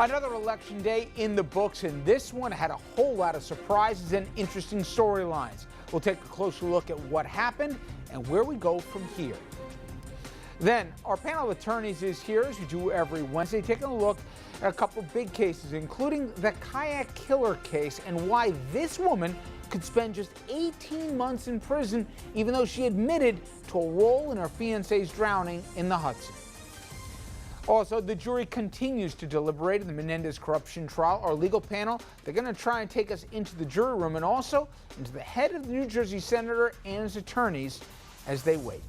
Another election day in the books, and this one had a whole lot of surprises and interesting storylines. We'll take a closer look at what happened and where we go from here. Then, our panel of attorneys is here, as we do every Wednesday, taking a look at a couple of big cases, including the kayak killer case and why this woman could spend just 18 months in prison, even though she admitted to a role in her fiancé's drowning in the Hudson. Also, the jury continues to deliberate in the Menendez corruption trial. Our legal panel, they're going to try and take us into the jury room and also into the head of the New Jersey senator and his attorneys as they wait.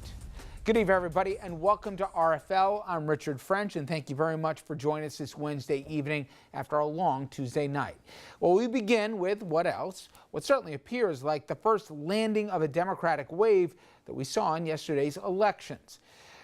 Good evening, everybody, and welcome to RFL. I'm Richard French, and thank you very much for joining us this Wednesday evening after a long Tuesday night. Well, we begin with what else? What certainly appears like the first landing of a Democratic wave that we saw in yesterday's elections.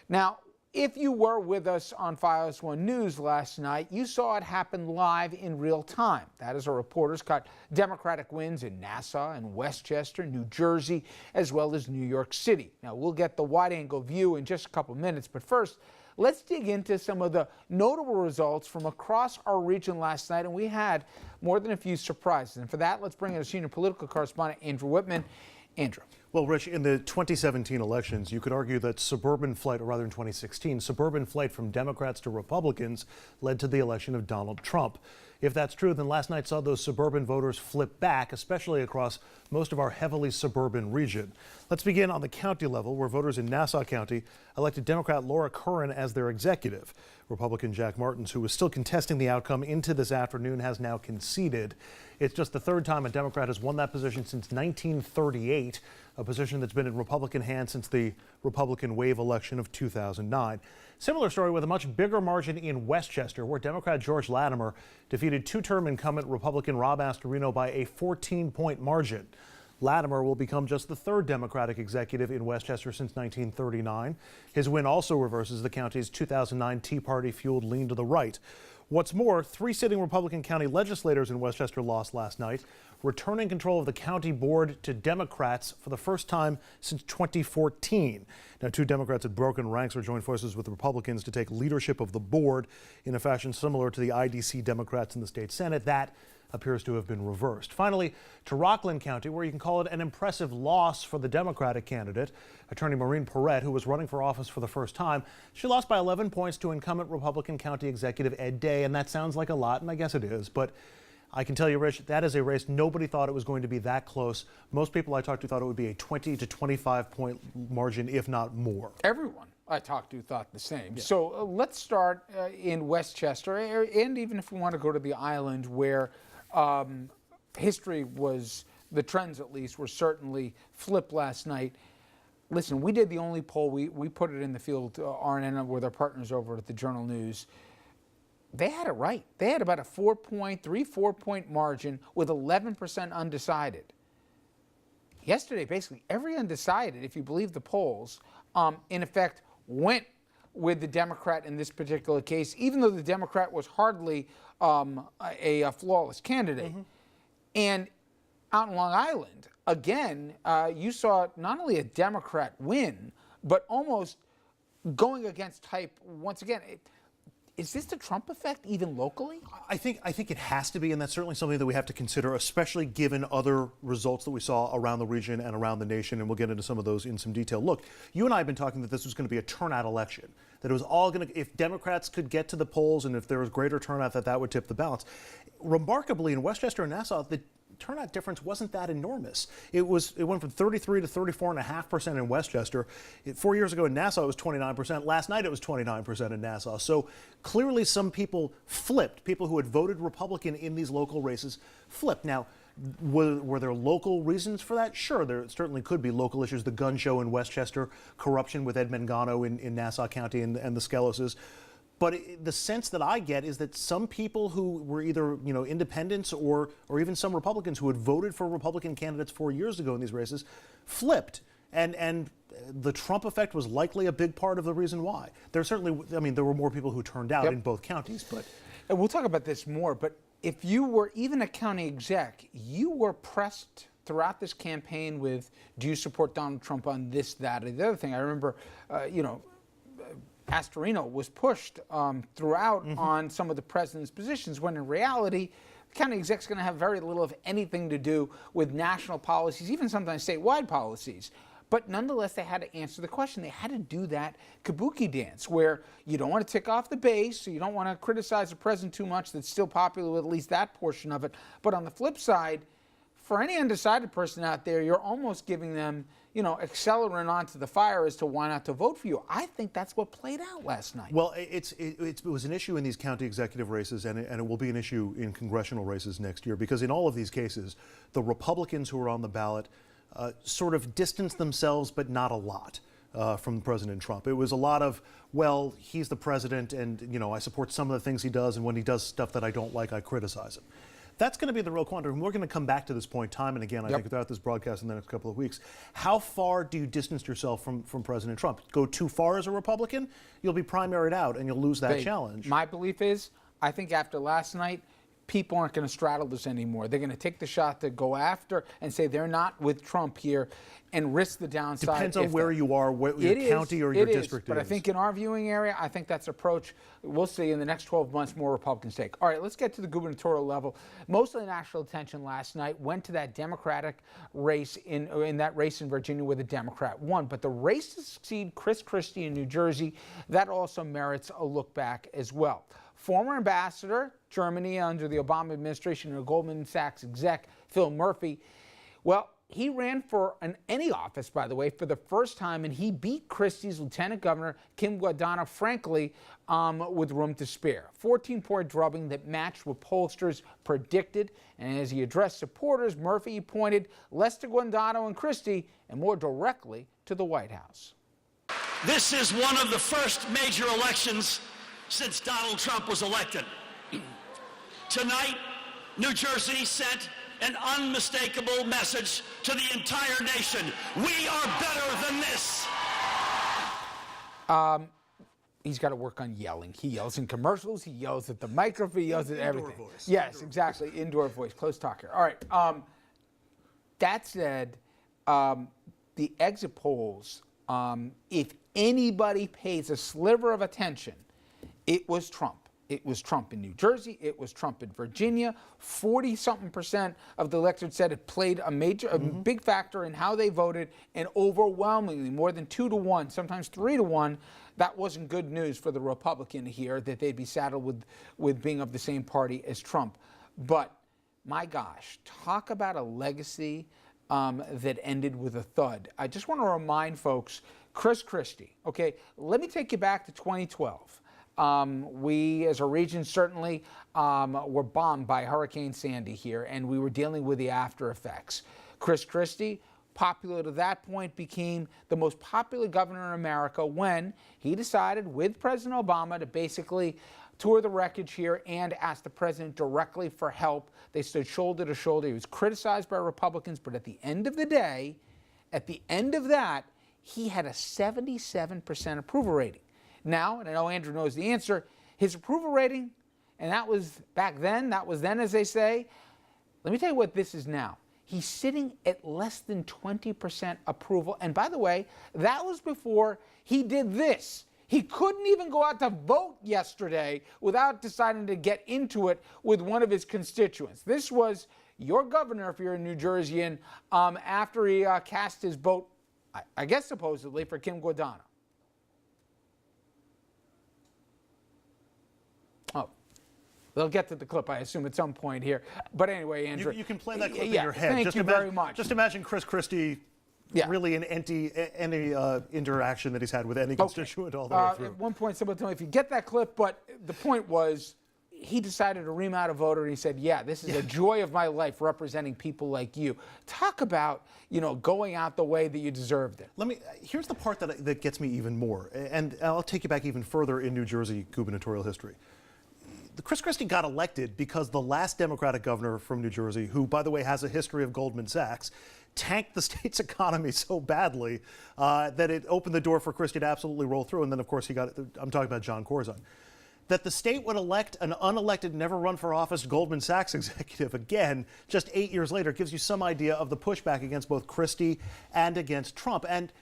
Now, if you were with us on Files 1 News last night, you saw it happen live in real time. That is, our reporters caught Democratic wins in Nassau and Westchester, New Jersey, as well as New York City. Now, we'll get the wide-angle view in just a couple minutes, but first, let's dig into some of the notable results from across our region last night, and we had more than a few surprises. And for that, let's bring in our senior political correspondent, Andrew Whitman. Andrew. Well, Rich, in the 2017 elections, you could argue that suburban flight, or rather in 2016, suburban flight from Democrats to Republicans led to the election of Donald Trump. If that's true, then last night saw those suburban voters flip back, especially across most of our heavily suburban region. Let's begin on the county level, where voters in Nassau County elected Democrat Laura Curran as their executive. Republican Jack Martins, who was still contesting the outcome into this afternoon, has now conceded. It's just the third time a Democrat has won that position since 1938, a position that's been in Republican hands since the Republican wave election of 2009. Similar story with a much bigger margin in Westchester, where Democrat George Latimer defeated two-term incumbent Republican Rob Astorino by a 14-point margin. Latimer will become just the third Democratic executive in Westchester since 1939. His win also reverses the county's 2009 Tea Party-fueled lean to the right. What's more, three sitting Republican county legislators in Westchester lost last night, returning control of the county board to Democrats for the first time since 2014. Now, two Democrats had broken ranks or joined forces with Republicans to take leadership of the board in a fashion similar to the IDC Democrats in the state Senate. That appears to have been reversed. Finally, to Rockland County, where you can call it an impressive loss for the Democratic candidate, Attorney Maureen Perrette, who was running for office for the first time. She lost by 11 points to incumbent Republican County Executive Ed Day, and that sounds like a lot, and I guess it is, but I can tell you, Rich, that is a race nobody thought it was going to be that close. Most people I talked to thought it would be a 20 to 25 point margin, if not more. Everyone I talked to thought the same. Yeah. So let's start in Westchester, and even if we want to go to the island where history was, the trends at least, were certainly flipped last night. Listen, we did the only poll, we put it in the field, RNN, with our partners over at the Journal News. They had it right. They had about a 4-point margin with 11% undecided. Yesterday, basically every undecided, if you believe the polls, in effect went with the Democrat in this particular case, even though the Democrat was hardly a flawless candidate. Mm-hmm. And out in Long Island, again, you saw not only a Democrat win, but almost going against type once again. Is this the Trump effect even locally? I think it has to be, and that's certainly something that we have to consider, especially given other results that we saw around the region and around the nation, and we'll get into some of those in some detail. Look, you and I have been talking that this was going to be a turnout election, that it was all going to, if Democrats could get to the polls and if there was greater turnout, that would tip the balance. Remarkably, in Westchester and Nassau, the turnout difference wasn't that enormous. It went from 33 to 34.5% in Westchester. 4 years ago in Nassau, it was 29%. Last night, it was 29% in Nassau. So clearly some people flipped. People who had voted Republican in these local races flipped. Now, were there local reasons for that? Sure, there certainly could be local issues. The gun show in Westchester, corruption with Ed Mangano in Nassau County and the Skeloses. But the sense that I get is that some people who were either, independents or even some Republicans who had voted for Republican candidates 4 years ago in these races flipped. And the Trump effect was likely a big part of the reason why. There were more people who turned out in both counties. But and we'll talk about this more, but if you were even a county exec, you were pressed throughout this campaign with, do you support Donald Trump on this, that, or the other thing? I remember, Astorino was pushed throughout on some of the president's positions, when in reality, the county exec's going to have very little, if anything, to do with national policies, even sometimes statewide policies. But nonetheless, they had to answer the question. They had to do that kabuki dance where you don't want to tick off the base, so you don't want to criticize the president too much. That's still popular with at least that portion of it. But on the flip side, for any undecided person out there, you're almost giving them, accelerant onto the fire as to why not to vote for you. I think that's what played out last night. Well, it was an issue in these county executive races, and it will be an issue in congressional races next year, because in all of these cases, the Republicans who are on the ballot sort of distanced themselves, but not a lot, from President Trump. It was a lot of, well, he's the president, and I support some of the things he does, and when he does stuff that I don't like, I criticize him. That's going to be the real quandary. We're going to come back to this point time and again, I think, throughout this broadcast in the next couple of weeks. How far do you distance yourself from President Trump? Go too far as a Republican, you'll be primaried out and you'll lose that challenge. My belief is, I think after last night, people aren't going to straddle this anymore. They're going to take the shot to go after and say they're not with Trump here and risk the downside. Depends on where you are, what your county or your district is. But I think in our viewing area, I think that's approach we'll see in the next 12 months more Republicans take. All right, let's get to the gubernatorial level. Most of the national attention last night went to that Democratic race in that race in Virginia where the Democrat won. But the race to succeed Chris Christie in New Jersey, that also merits a look back as well. Former ambassador, Germany under the Obama administration, and a Goldman Sachs exec, Phil Murphy, well, he ran for any office, by the way, for the first time, and he beat Christie's Lieutenant Governor, Kim Guadagno, frankly, with room to spare. 14-point drubbing that matched what pollsters predicted. And as he addressed supporters, Murphy pointed less to Guadagno and Christie and more directly to the White House. This is one of the first major elections since Donald Trump was elected. Tonight, New Jersey sent an unmistakable message to the entire nation. We are better than this. He's got to work on yelling. He yells in commercials. He yells at the microphone. He yells at everything. Indoor voice. Yes, exactly. Indoor voice. Close talker. All right. That said, the exit polls, if anybody pays a sliver of attention, it was Trump. It was Trump in New Jersey. It was Trump in Virginia. 40-something% of the electorate said it played a big factor in how they voted, and overwhelmingly, more than 2-to-1, sometimes 3-to-1, that wasn't good news for the Republican here, that they'd be saddled with being of the same party as Trump. But my gosh, talk about a legacy that ended with a thud. I just want to remind folks, Chris Christie, okay, let me take you back to 2012. We, as a region, certainly were bombed by Hurricane Sandy here, and we were dealing with the after effects. Chris Christie, popular to that point, became the most popular governor in America when he decided, with President Obama, to basically tour the wreckage here and ask the president directly for help. They stood shoulder to shoulder. He was criticized by Republicans, but at the end of the day, at the end of that, he had a 77% approval rating. Now, and I know Andrew knows the answer, his approval rating, and that was back then, that was then, as they say. Let me tell you what this is now. He's sitting at less than 20% approval. And by the way, that was before he did this. He couldn't even go out to vote yesterday without deciding to get into it with one of his constituents. This was your governor, if you're in New Jersey, and after he cast his vote, I guess supposedly, for Kim Guadagno. Oh, they'll get to the clip, I assume, at some point here. But anyway, Andrew. You can play that clip in your head. Thank you very much. Just imagine Chris Christie really in any interaction that he's had with any constituent all the way through. At one point, someone told me, if you get that clip, but the point was, he decided to ream out a voter, and he said, yeah, this is a joy of my life representing people like you. Talk about, going out the way that you deserved it. Here's the part that gets me even more, and I'll take you back even further in New Jersey gubernatorial history. Chris Christie got elected because the last Democratic governor from New Jersey, who, by the way, has a history of Goldman Sachs, tanked the state's economy so badly that it opened the door for Christie to absolutely roll through. And then, of course, I'm talking about John Corzine. That the state would elect an unelected, never run for office Goldman Sachs executive again just 8 years later gives you some idea of the pushback against both Christie and against Trump. And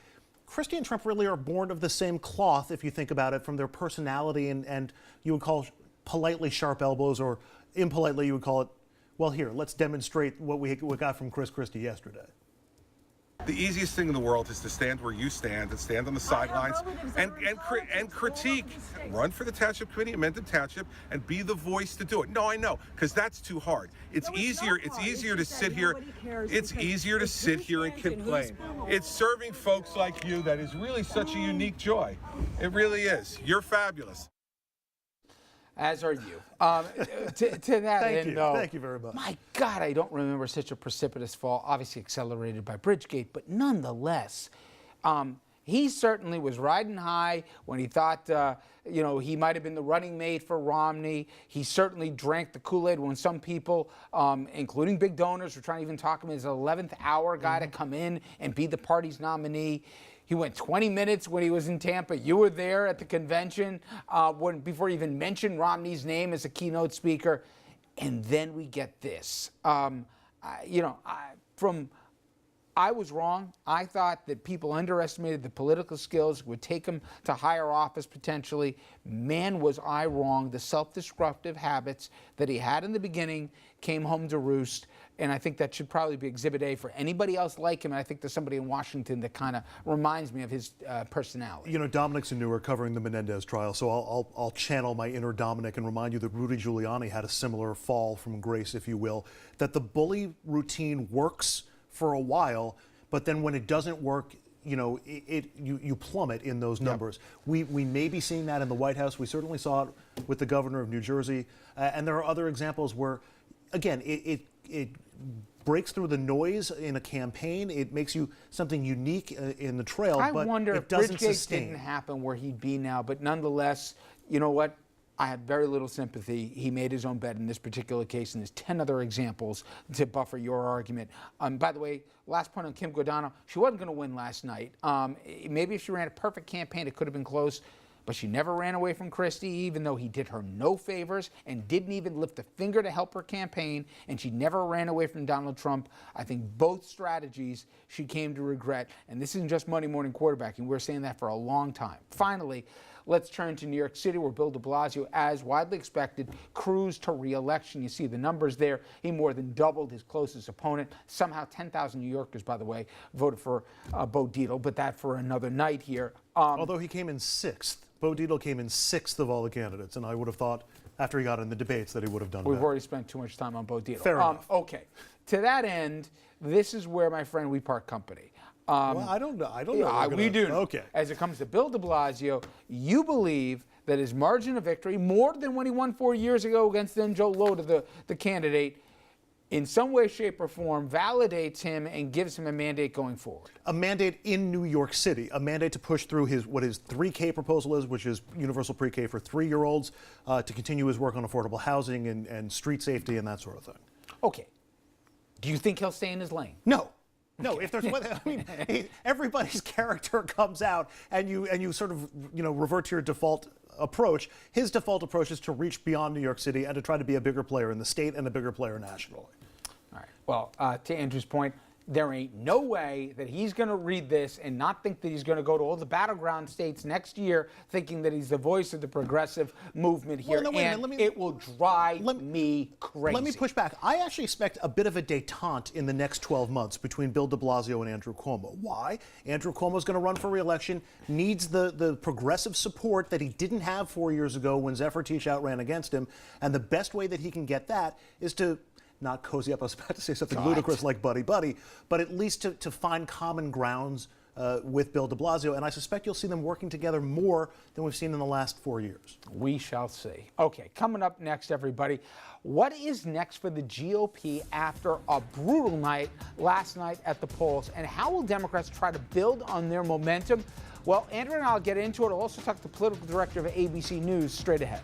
Christie and Trump really are born of the same cloth, if you think about it, from their personality and you would call politely sharp elbows, or impolitely you would call it, well, here, let's demonstrate what we got from Chris Christie yesterday. The easiest thing in the world is to stand where you stand and stand on the sidelines and critique. Run for the township committee, amend the township, and be the voice to do it. No, I know, because that's too hard. It's easier to sit here. It's easier to sit here and complain. It's serving folks like you that is really such a unique joy. It really is. You're fabulous. As are you. To that end, though, thank you very much. My God, I don't remember such a precipitous fall, obviously accelerated by Bridgegate, but nonetheless, he certainly was riding high when he thought, he might have been the running mate for Romney. He certainly drank the Kool-Aid when some people, including big donors, were trying to even talk him as an 11th hour guy to come in and be the party's nominee. He went 20 minutes when he was in Tampa. You were there at the convention before he even mentioned Romney's name as a keynote speaker. And then we get this. I was wrong. I thought that people underestimated the political skills, would take him to higher office potentially. Man, was I wrong. The self-destructive habits that he had in the beginning came home to roost. And I think that should probably be Exhibit A for anybody else like him. And I think there's somebody in Washington that kind of reminds me of his personality. You know, Dominic's and Newark covering the Menendez trial, so I'll channel my inner Dominic and remind you that Rudy Giuliani had a similar fall from grace, if you will, that the bully routine works for a while, but then when it doesn't work, you plummet in those numbers. Yep. We may be seeing that in the White House. We certainly saw it with the governor of New Jersey. And there are other examples where, again, it breaks through the noise in a campaign. It makes you something unique in the trail, I but wonder it if doesn't Bridgegate sustain. didn't happen where he'd be now, but nonetheless, you know what? I have very little sympathy. He made his own bet in this particular case, and there's 10 other examples to buffer your argument. By the way, last point on Kim Guadagno, she wasn't going to win last night. Maybe if she ran a perfect campaign, it could have been close, but she never ran away from Christie, even though he did her no favors and didn't even lift a finger to help her campaign, and she never ran away from Donald Trump. I think both strategies she came to regret, and this isn't just Monday morning quarterbacking. We're saying that for a long time. Finally, let's turn to New York City, where Bill de Blasio, as widely expected, cruised to re-election. You see the numbers there. He more than doubled his closest opponent. Somehow 10,000 New Yorkers, by the way, voted for Bo Dietl, but that for another night here. Although he came in 6th. Bo Dietl came in 6th of all the candidates, and I would have thought, after he got in the debates, that he would have done We've better. already spent too much time on Bo Dietl. Fair enough. Okay. To that end, this is where, my friend, we part company. Well, I don't know. We do. Okay. As it comes to Bill de Blasio, you believe that his margin of victory, more than when he won 4 years ago against then Joe Lhota, the candidate, in some way, shape, or form, validates him and gives him a mandate going forward. A mandate in New York City, a mandate to push through what his 3K proposal is, which is universal pre-K for 3-year-olds, to continue his work on affordable housing and street safety and that sort of thing. Okay. Do you think he'll stay in his lane? No. No, if there's everybody's character comes out and you sort of revert to your default approach. His default approach is to reach beyond New York City and to try to be a bigger player in the state and a bigger player nationally. All right. Well, to Andrew's point, there ain't no way that he's going to read this and not think that he's going to go to all the battleground states next year thinking that he's the voice of the progressive movement here. Well, no, and it will drive me crazy. Let me push back. I actually expect a bit of a détente in the next 12 months between Bill de Blasio and Andrew Cuomo. Why? Andrew Cuomo is going to run for re-election, needs the progressive support that he didn't have 4 years ago when Zephyr Teachout ran against him. And the best way that he can get that is to not cozy up. I was about to say something ludicrous like buddy, but at least to find common grounds with Bill de Blasio. And I suspect you'll see them working together more than we've seen in the last 4 years. We shall see. Okay, coming up next, everybody, what is next for the GOP after a brutal night last night at the polls? And how will Democrats try to build on their momentum? Well, Andrew and I'll get into it. I'll also talk to the political director of ABC News straight ahead.